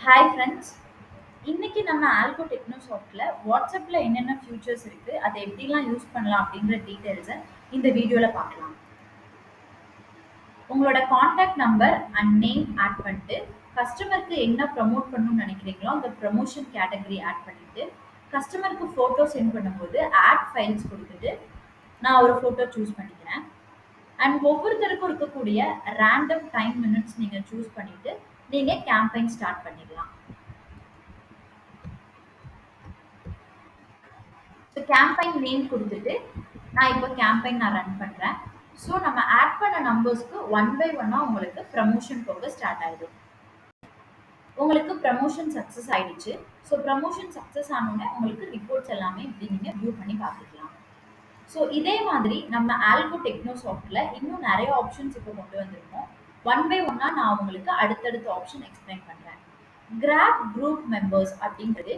Hi friends. இன்னைக்கு நம்ம algo டெக்னோசாஃப்ட்ல வாட்ஸ்அப்ல என்னென்ன ஃபியூச்சர்ஸ் இருக்கு, அதை எப்படிலாம் யூஸ் பண்ணலாம் அப்படிங்கிற டீடைல்ஸை இந்த வீடியோல பார்க்கலாம். உங்களோட contact number and name add பண்ணிட்டு கஸ்டமருக்கு என்ன ப்ரமோட் பண்ணணும்னு நினைக்கிறீங்களோ அந்த ப்ரமோஷன் கேட்டகரி ஆட் பண்ணிட்டு கஸ்டமருக்கு ஃபோட்டோ சென்ட் பண்ணும்போது ஆட் ஃபைல்ஸ் கொடுத்துட்டு நான் ஒரு ஃபோட்டோ சூஸ் பண்ணிக்கிறேன். அண்ட் ஒவ்வொருத்தருக்கும் இருக்கக்கூடிய ரேண்டம் டைம் மினிட்ஸ் நீங்கள் சூஸ் பண்ணிட்டு நீங்கள் கேம்பெயின் ஸ்டார்ட் பண்ணிடலாம். ஸோ கேம்பெயின் நேம் கொடுத்துட்டு நான் இப்போ கேம்பெயின் ரன் பண்ணுறேன். ஸோ நம்ம ஆட் பண்ண நம்பர்ஸ்க்கு ஒன் பை ஒன்னாக உங்களுக்கு ப்ரமோஷன் போக ஸ்டார்ட் ஆகிடும். உங்களுக்கு ப்ரமோஷன் சக்ஸஸ் ஆயிடுச்சு. ஸோ ப்ரமோஷன் சக்ஸஸ் ஆனோடனே உங்களுக்கு ரிப்போர்ட்ஸ் எல்லாமே இப்படி நீங்கள் வியூ பண்ணி பார்த்துக்கலாம். ஸோ இதே மாதிரி நம்ம ஆல்கோ டெக்னோசாஃப்ட்ல இன்னும் நிறைய ஆப்ஷன்ஸ் இப்போ கொண்டு வந்திருக்கோம். ஒன் பை ஒன்னாக நான் உங்களுக்கு அடுத்தடுத்த ஆப்ஷன் எக்ஸ்பிளைன் பண்ணுறேன். கிராப் குரூப் மெம்பர்ஸ் அப்படின்றது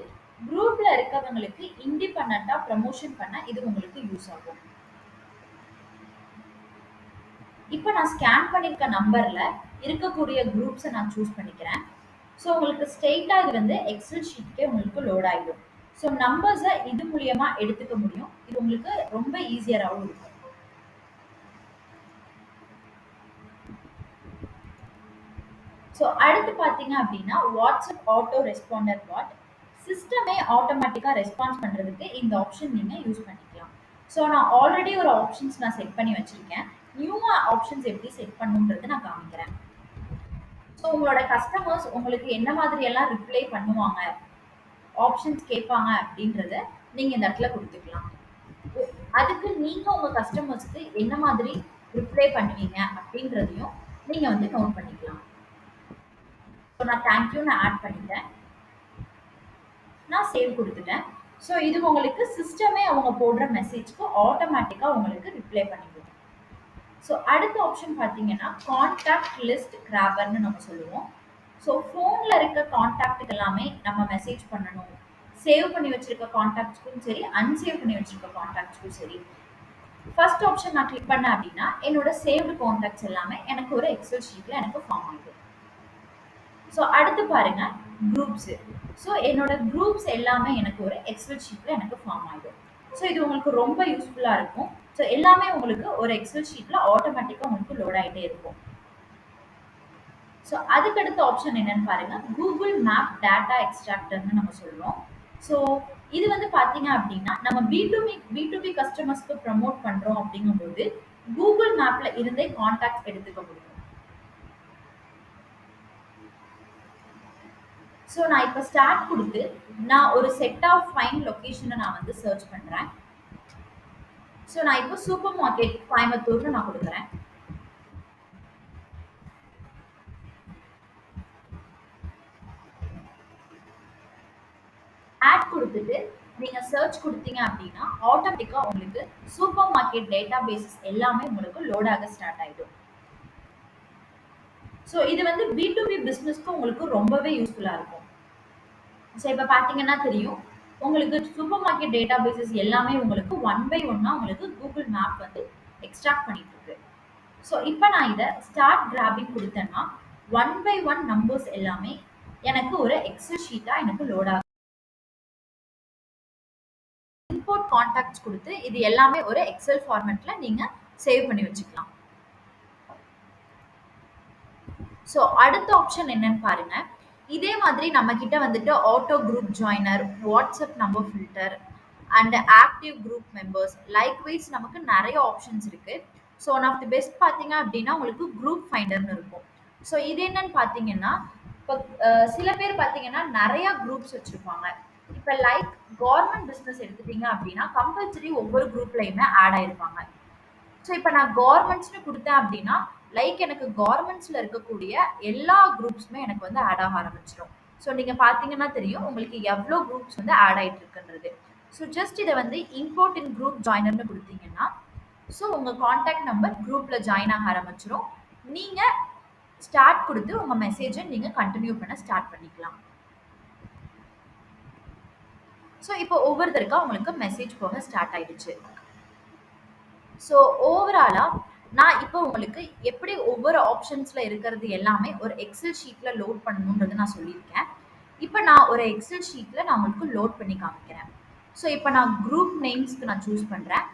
குரூப்ல இருக்கவங்களுக்கு இண்டிபெண்டா ப்ரமோஷன் பண்ண இது உங்களுக்கு யூஸ் ஆகும். இப்போ நான் ஸ்கேன் பண்ணிருக்க நம்பர்ல இருக்கக்கூடிய குரூப்ஸை நான் சூஸ் பண்ணிக்கிறேன். ஸோ உங்களுக்கு ஸ்ட்ரெயிட்டா இது வந்து எக்ஸல் ஷீட்கே உங்களுக்கு லோட் ஆகிடும். ஸோ நம்பர்ஸை இது மூலியமா எடுத்துக்க முடியும். இது உங்களுக்கு ரொம்ப ஈஸியராகவும் இருக்கும். ஸோ அடுத்து பார்த்தீங்க அப்படின்னா வாட்ஸ்அப் ஆட்டோ ரெஸ்பாண்டர் பாட் சிஸ்டமே ஆட்டோமேட்டிக்காக ரெஸ்பான்ஸ் பண்ணுறதுக்கு இந்த ஆப்ஷன் நீங்கள் யூஸ் பண்ணிக்கலாம். ஸோ நான் ஆல்ரெடி ஒரு ஆப்ஷன்ஸ் நான் செட் பண்ணி வச்சுருக்கேன். நியூவாக ஆப்ஷன்ஸ் எப்படி செட் பண்ணுன்றது நான் காமிக்கிறேன். ஸோ உங்களோட கஸ்டமர்ஸ் உங்களுக்கு என்ன மாதிரி எல்லாம் ரிப்ளை பண்ணுவாங்க, ஆப்ஷன்ஸ் கேட்பாங்க அப்படின்றத நீங்கள் இந்த இடத்துல கொடுத்துக்கலாம். அதுக்கு நீங்கள் உங்கள் கஸ்டமர்ஸ்க்கு என்ன மாதிரி ரிப்ளை பண்ணுவீங்க அப்படின்றதையும் நீங்கள் வந்து நோட் பண்ணிக்கலாம். ஸோ நான் தேங்க்யூ நான் ஆட் பண்ணிட்டேன். நான் சேவ் கொடுத்துட்டேன். ஸோ இது உங்களுக்கு சிஸ்டமே அவங்க போடுற மெசேஜ்க்கு ஆட்டோமேட்டிக்காக உங்களுக்கு ரிப்ளை பண்ணிவிடும். ஸோ அடுத்த ஆப்ஷன் பார்த்தீங்கன்னா கான்டாக்ட் லிஸ்ட் கிராபர்னு நம்ம சொல்லுவோம். ஸோ ஃபோனில் இருக்க கான்டாக்டுக்கு எல்லாமே நம்ம மெசேஜ் பண்ணணும். சேவ் பண்ணி வச்சிருக்க கான்டாக்ட்ஸ்க்கும் சரி, அன்சேவ் பண்ணி வச்சிருக்க கான்டாக்ட்ஸ்க்கும் சரி. ஃபர்ஸ்ட் ஆப்ஷன் நான் கிளிக் பண்ணேன் அப்படின்னா என்னோட சேவ்டு கான்டாக்ட்ஸ் எல்லாமே எனக்கு ஒரு எக்ஸல் ஷீட்டில் எனக்கு ஃபார்ம் ஆகிடும். ஸோ அடுத்து பாருங்க குரூப்ஸு. ஸோ என்னோட குரூப்ஸ் எல்லாமே எனக்கு ஒரு எக்ஸல் ஷீட்டில் எனக்கு ஃபார்ம் ஆகிடும். ஸோ இது உங்களுக்கு ரொம்ப யூஸ்ஃபுல்லாக இருக்கும். ஸோ எல்லாமே உங்களுக்கு ஒரு எக்ஸல் ஷீட்டில் ஆட்டோமேட்டிக்காக உங்களுக்கு லோட் ஆகிட்டே இருக்கும். ஸோ அதுக்கடுத்த ஆப்ஷன் என்னன்னு பாருங்க, கூகுள் மேப் டேட்டா எக்ஸ்ட்ராக்டர்னு நம்ம சொல்லுவோம். ஸோ இது வந்து பார்த்தீங்க அப்படின்னா நம்ம பி டு பி கஸ்டமர்ஸ்க்கு ப்ரமோட் பண்ணுறோம் அப்படிங்கும்போது கூகுள் மேப்பில் இருந்தே கான்டாக்ட் எடுத்துக்க முடியும். ஸோ நான் இப்போ ஸ்டார்ட் கொடுத்து நான் ஒரு செட் ஆஃப் ஃபைன் லொக்கேஷனை நான் வந்து சர்ச் பண்ணுறேன். ஸோ நான் இப்போ சூப்பர் மார்க்கெட் கோயம்புத்தூர்னு நான் கொடுக்குறேன். ஆட் கொடுத்துட்டு நீங்கள் சர்ச் கொடுத்தீங்க அப்படின்னா ஆட்டோமேட்டிக்காக உங்களுக்கு சூப்பர் மார்க்கெட் டேட்டா பேசஸ் எல்லாமே உங்களுக்கு லோட் ஆக ஸ்டார்ட் ஆகிடும். ஸோ இது வந்து பி பிஸ்னஸ்க்கு உங்களுக்கு ரொம்பவே யூஸ்ஃபுல்லாக இருக்கும். ஸோ இப்போ பார்த்தீங்கன்னா தெரியும் உங்களுக்கு சூப்பர் மார்க்கெட் டேட்டா பேசஸ் எல்லாமே உங்களுக்கு ஒன் பை ஒன்னாக உங்களுக்கு கூகுள் மேப் வந்து எக்ஸ்ட்ராக்ட் பண்ணிட்டு இருக்கு. ஸோ இப்போ நான் இதை ஸ்டார்ட் கிராபிங் கொடுத்தேன்னா ஒன் பை ஒன் நம்பர்ஸ் எல்லாமே எனக்கு ஒரு எக்ஸல் ஷீட்டாக எனக்கு லோட் ஆகும். இம்போர்ட் கான்டாக்ட்ஸ் கொடுத்து இது எல்லாமே ஒரு எக்ஸல் ஃபார்மேட்ல நீங்க சேவ் பண்ணி வச்சுக்கலாம். ஸோ அடுத்த ஆப்ஷன் என்னன்னு பாருங்க. இதே மாதிரி நம்ம கிட்ட வந்துட்டு auto group joiner, WhatsApp number filter and active group members likewise நமக்கு நிறைய ஆப்ஷன்ஸ் இருக்கு. So one of the best பார்த்தீங்க அப்படின்னா உங்களுக்கு குரூப் ஃபைண்டர்னு இருக்கும். ஸோ இது என்னன்னு பார்த்தீங்கன்னா இப்போ சில பேர் பார்த்தீங்கன்னா நிறைய குரூப்ஸ் வச்சிருப்பாங்க. இப்போ லைக் கவர்மெண்ட் பிஸ்னஸ் எடுத்துட்டீங்க அப்படின்னா கம்பல்சரி ஒவ்வொரு குரூப்லையுமே ஆட் ஆயிருப்பாங்க. ஸோ இப்போ நான் கவர்மெண்ட்ஸ்னு கொடுத்தேன் அப்படின்னா லைக் எனக்கு கவர்மெண்ட்ஸில் இருக்கக்கூடிய எல்லா குரூப்ஸுமே எனக்கு வந்து ஆட் ஆக ஆரம்பிச்சிடும். ஸோ நீங்கள் பார்த்தீங்கன்னா தெரியும் உங்களுக்கு எவ்வளோ குரூப்ஸ் வந்து ஆட் ஆகிட்டு இருக்குன்றது. ஸோ ஜஸ்ட் இதை வந்து இம்போர்ட் இன் குரூப் ஜாயினர்னு கொடுத்தீங்கன்னா ஸோ உங்கள் கான்டாக்ட் நம்பர் குரூப்பில் ஜாயின் ஆக ஆரம்பிச்சிடும். நீங்கள் ஸ்டார்ட் கொடுத்து உங்கள் மெசேஜை நீங்கள் கண்டினியூ பண்ண ஸ்டார்ட் பண்ணிக்கலாம். ஸோ இப்போ ஒவ்வொருத்தருக்கா உங்களுக்கு மெசேஜ் போக ஸ்டார்ட் ஆயிடுச்சு. ஸோ ஓவராலாக நான் இப்போ உங்களுக்கு எப்படி ஒவ்வொரு ஆப்ஷன்ஸில் இருக்கிறது எல்லாமே ஒரு எக்ஸல் ஷீட்டில் லோட் பண்ணணுன்றது நான் சொல்லியிருக்கேன். இப்போ நான் ஒரு எக்ஸல் ஷீட்டில் நான் உங்களுக்கு லோட் பண்ணி காமிக்கிறேன். ஸோ இப்போ நான் குரூப் நேம்ஸ்க்கு நான் சூஸ் பண்ணுறேன்.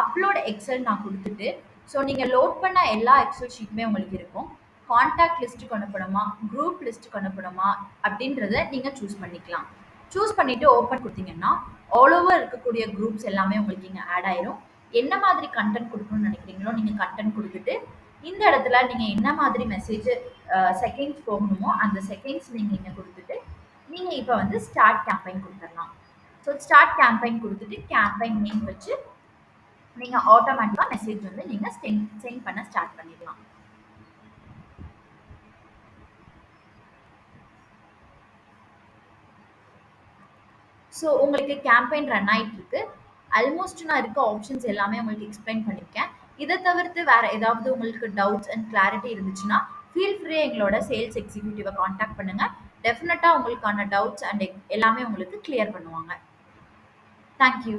அப்லோட் எக்ஸல் நான் கொடுத்துட்டு, ஸோ நீங்கள் லோட் பண்ண எல்லா எக்ஸல் ஷீட்டுமே உங்களுக்கு இருக்கும். கான்டாக்ட் லிஸ்ட்டுக்கு அனுப்பணுமா, குரூப் லிஸ்ட்டுக்கு அனுப்பணுமா அப்படின்றத நீங்கள் சூஸ் பண்ணிக்கலாம். சூஸ் பண்ணிவிட்டு ஓப்பன் கொடுத்தீங்கன்னா ஆல் ஓவர் இருக்கக்கூடிய குரூப்ஸ் எல்லாமே உங்களுக்கு இங்கே ஆட் ஆயிரும். என்ன மாதிரி கண்டென்ட் கொடுக்கணும்னு நினைக்கிறீங்களோ நீங்கள் கண்டென்ட் கொடுத்துட்டு, இந்த இடத்துல நீங்கள் என்ன மாதிரி மெசேஜ் செகண்ட்ஸ் போகணுமோ அந்த செகண்ட்ஸ் நீங்கள் இங்கே கொடுத்துட்டு நீங்கள் இப்போ வந்து ஸ்டார்ட் கேம்பெயின் கொடுத்துடலாம். ஸோ ஸ்டார்ட் கேம்பெயின் கொடுத்துட்டு கேம்பெயின் நேம் வச்சு நீங்கள் ஆட்டோமேட்டிக்காக மெசேஜ் வந்து நீங்கள் சென்ட் பண்ண ஸ்டார்ட் பண்ணிடலாம். ஸோ உங்களுக்கு கேம்பெயின் ரன் ஆகிட்டு இருக்கு. ஆல்மோஸ்ட் நான் இருக்க ஆப்ஷன்ஸ் எல்லாமே உங்களுக்கு எக்ஸ்பிளைன் பண்ணியிருக்கேன். இதை தவிர்த்து வேறு ஏதாவது உங்களுக்கு டவுட்ஸ் அண்ட் கிளாரிட்டி இருந்துச்சுன்னா ஃபீல் ஃப்ரீ எங்களோட சேல்ஸ் எக்ஸிக்யூட்டிவை காண்டாக்ட் பண்ணுங்கள். டெஃபினட்டாக உங்களுக்கான டவுட்ஸ் அண்ட் எல்லாமே உங்களுக்கு கிளியர் பண்ணுவாங்க. தேங்க்யூ.